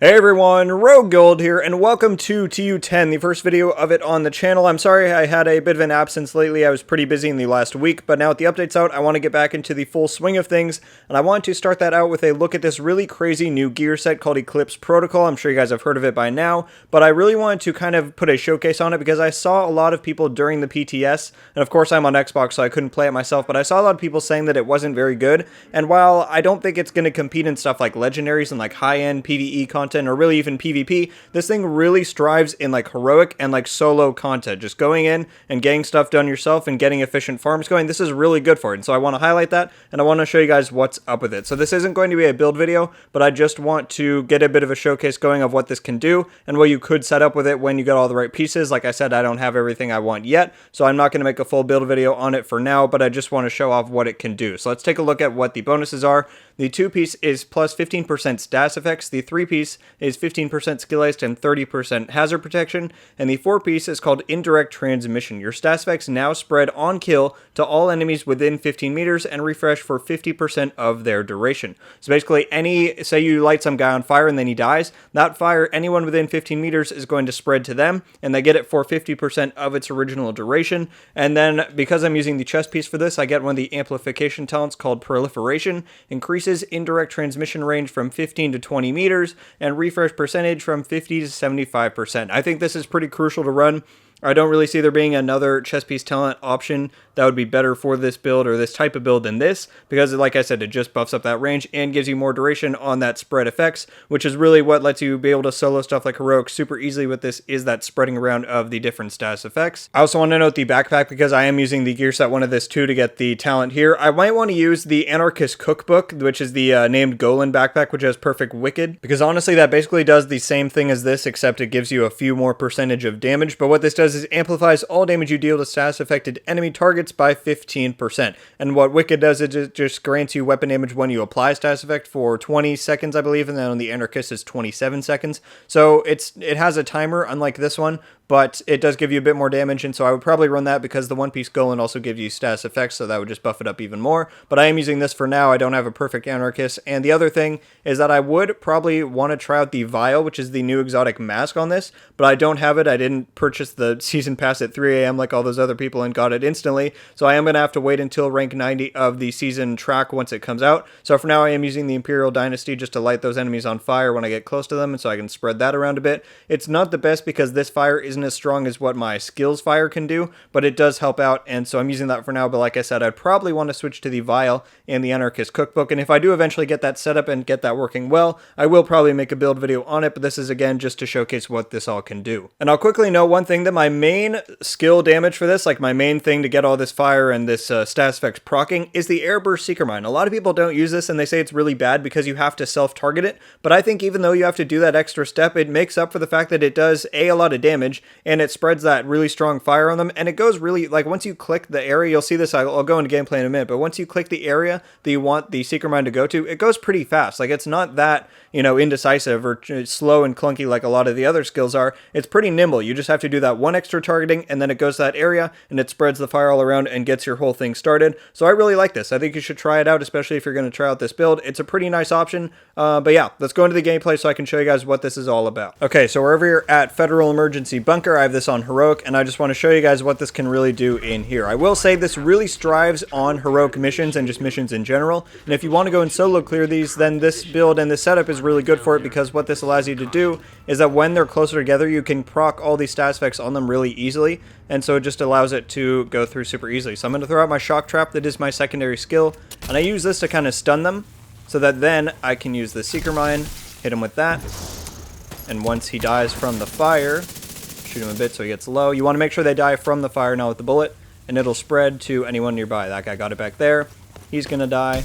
Hey everyone, Rogue Gold here, and welcome to TU10, the first video of it on the channel. I'm sorry I had a bit of an absence lately. I was pretty busy in the last week, but now with the updates out, I want to get back into the full swing of things, and I want to start that out with a look at this really crazy new gear set called Eclipse Protocol. I'm sure you guys have heard of it by now, but I really wanted to kind of put a showcase on it because I saw a lot of people during the PTS, and of course I'm on Xbox, so I couldn't play it myself, but I saw a lot of people saying that it wasn't very good, and while I don't think it's going to compete in stuff like legendaries and like high-end PvE content, or really even PvP, this thing really strives in like heroic and like solo content, just going in and getting stuff done yourself and getting efficient farms going. This is really good for it, and so I want to highlight that, and I want to show you guys what's up with it. So this isn't going to be a build video, but I just want to get a bit of a showcase going of what this can do and what you could set up with it when you get all the right pieces. Like I said, I don't have everything I want yet, so I'm not going to make a full build video on it for now, but I just want to show off what it can do. So let's take a look at what the bonuses are. The 2-piece is plus 15% stats effects, the 3-piece is 15% skill haste and 30% hazard protection, and the 4-piece is called indirect transmission. Your stats effects now spread on kill to all enemies within 15 meters and refresh for 50% of their duration. So basically, say you light some guy on fire and then he dies, that fire, anyone within 15 meters is going to spread to them, and they get it for 50% of its original duration. And then, because I'm using the chest piece for this, I get one of the amplification talents called proliferation, increases indirect transmission range from 15 to 20 meters, and refresh percentage from 50 to 75%. I think this is pretty crucial to run. I don't really see there being another chest piece talent option that would be better for this build or this type of build than this, because like I said, it just buffs up that range and gives you more duration on that spread effects, which is really what lets you be able to solo stuff like heroic super easily with this, is that spreading around of the different status effects. I also want to note the backpack, because I am using the gear set one of this too to get the talent here. I might want to use the Anarchist Cookbook, which is the named Golan backpack, which has Perfect Wicked, because honestly that basically does the same thing as this, except it gives you a few more percentage of damage. But what this does is amplifies all damage you deal to status affected enemy targets by 15%. And what Wicked does is it just grants you weapon damage when you apply status effect for 20 seconds, I believe, and then on the Anarchist is 27 seconds. So it has a timer, unlike this one, but it does give you a bit more damage, and so I would probably run that because the 1-piece Golan also gives you status effects, so that would just buff it up even more. But I am using this for now. I don't have a perfect Anarchist. And the other thing is that I would probably want to try out the Vial, which is the new exotic mask on this, but I don't have it. I didn't purchase the season pass at 3 a.m. like all those other people and got it instantly, so I am going to have to wait until rank 90 of the season track once it comes out. So for now I am using the Imperial Dynasty just to light those enemies on fire when I get close to them, and so I can spread that around a bit. It's not the best because this fire isn't as strong as what my skills fire can do, but it does help out, and so I'm using that for now. But like I said, I'd probably want to switch to the Vial and the Anarchist Cookbook, and if I do eventually get that set up and get that working well, I will probably make a build video on it, but this is again just to showcase what this all can do. And I'll quickly note one thing, that my main skill damage for this, like my main thing to get all this fire and this status effects procking, is the Airburst Seeker Mine. A lot of people don't use this and they say it's really bad because you have to self-target it, but I think even though you have to do that extra step, it makes up for the fact that it does a lot of damage, and it spreads that really strong fire on them, and it goes really, like, once you click the area, you'll see this, I'll go into gameplay in a minute, but once you click the area that you want the Seeker Mine to go to, it goes pretty fast. Like, it's not that, indecisive or slow and clunky like a lot of the other skills are. It's pretty nimble. You just have to do that one extra targeting, and then it goes to that area, and it spreads the fire all around and gets your whole thing started. So I really like this. I think you should try it out, especially if you're going to try out this build. It's a pretty nice option, but yeah, let's go into the gameplay so I can show you guys what this is all about. Okay, so we're over here at Federal Emergency Bunker. I have this on heroic, and I just want to show you guys what this can really do in here. I will say this really strives on heroic missions and just missions in general, and if you want to go and solo clear these, then this build and this setup is really good for it, because what this allows you to do is that when they're closer together, you can proc all these status effects on them really easily, and so it just allows it to go through super easily. So I'm going to throw out my shock trap, that is my secondary skill, and I use this to kind of stun them, so that then I can use the Seeker Mine, hit him with that, and once he dies from the fire, shoot him a bit so he gets low. You want to make sure they die from the fire, not with the bullet, and it'll spread to anyone nearby. That guy got it back there. He's going to die.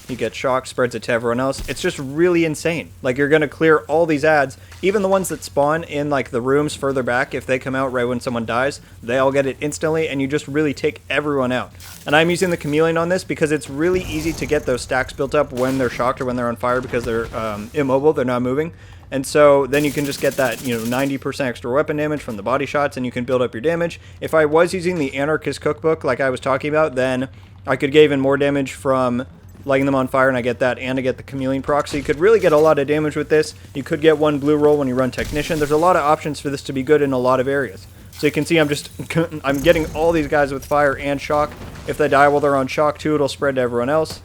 He gets shocked, spreads it to everyone else. It's just really insane. Like, you're going to clear all these ads, even the ones that spawn in like the rooms further back. If they come out right when someone dies, they all get it instantly, and you just really take everyone out. And I'm using the Chameleon on this because it's really easy to get those stacks built up when they're shocked or when they're on fire, because they're immobile, they're not moving. And so then you can just get that, 90% extra weapon damage from the body shots, and you can build up your damage. If I was using the Anarchist Cookbook like I was talking about, then I could get even more damage from lighting them on fire, and I get that, and I get the Chameleon proc. So you could really get a lot of damage with this. You could get 1 blue roll when you run Technician. There's a lot of options for this to be good in a lot of areas. So you can see I'm getting all these guys with fire and shock. If they die while they're on shock too, it'll spread to everyone else.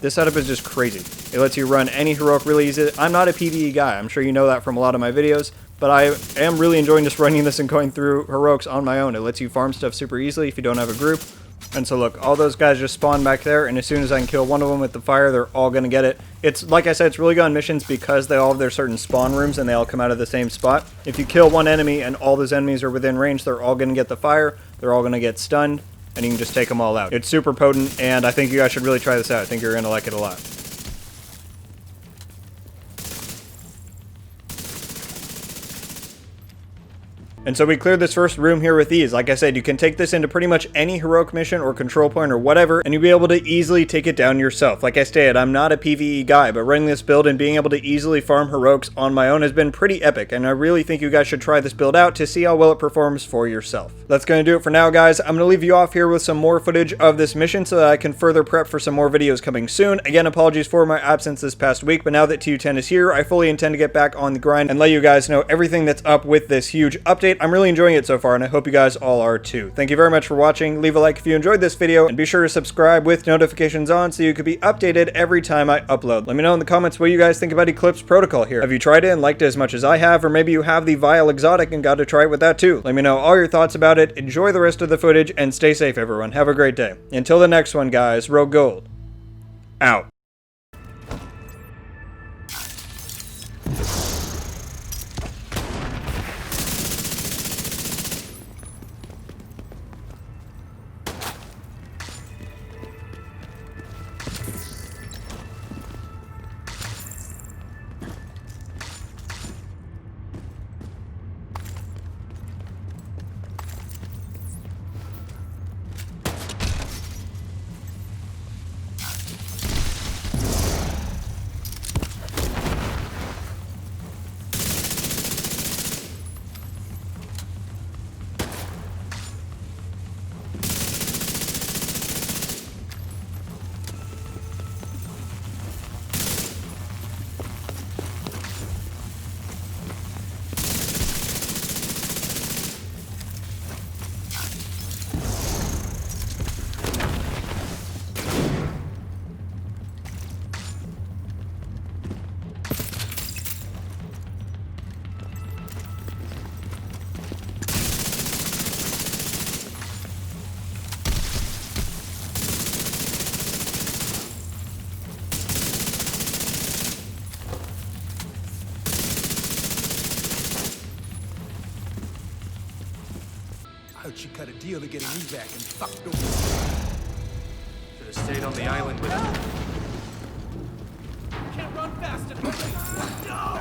This setup is just crazy. It lets you run any heroic really easy. I'm not a PvE guy. I'm sure you know that from a lot of my videos, but I am really enjoying just running this and going through heroics on my own. It lets you farm stuff super easily if you don't have a group. And so look, all those guys just spawn back there, and as soon as I can kill one of them with the fire, they're all going to get it. It's, like I said, it's really good on missions because they all have their certain spawn rooms and they all come out of the same spot. If you kill one enemy and all those enemies are within range, they're all going to get the fire, they're all going to get stunned, and you can just take them all out. It's super potent, and I think you guys should really try this out. I think you're going to like it a lot. And so we cleared this first room here with ease. Like I said, you can take this into pretty much any heroic mission or control point or whatever, and you'll be able to easily take it down yourself. Like I stated, I'm not a PvE guy, but running this build and being able to easily farm heroics on my own has been pretty epic, and I really think you guys should try this build out to see how well it performs for yourself. That's going to do it for now, guys. I'm going to leave you off here with some more footage of this mission so that I can further prep for some more videos coming soon. Again, apologies for my absence this past week, but now that TU10 is here, I fully intend to get back on the grind and let you guys know everything that's up with this huge update. I'm really enjoying it so far, and I hope you guys all are too. Thank you very much for watching. Leave a like if you enjoyed this video, and be sure to subscribe with notifications on so you can be updated every time I upload. Let me know in the comments what you guys think about Eclipse Protocol here. Have you tried it and liked it as much as I have, or maybe you have the Vile Exotic and got to try it with that too? Let me know all your thoughts about it. Enjoy the rest of the footage, and stay safe, everyone. Have a great day. Until the next one, guys, Rogue Gold out. I heard she cut a deal to getting me back and fucked over. Should have stayed on the island with him. Can't run fast enough. No!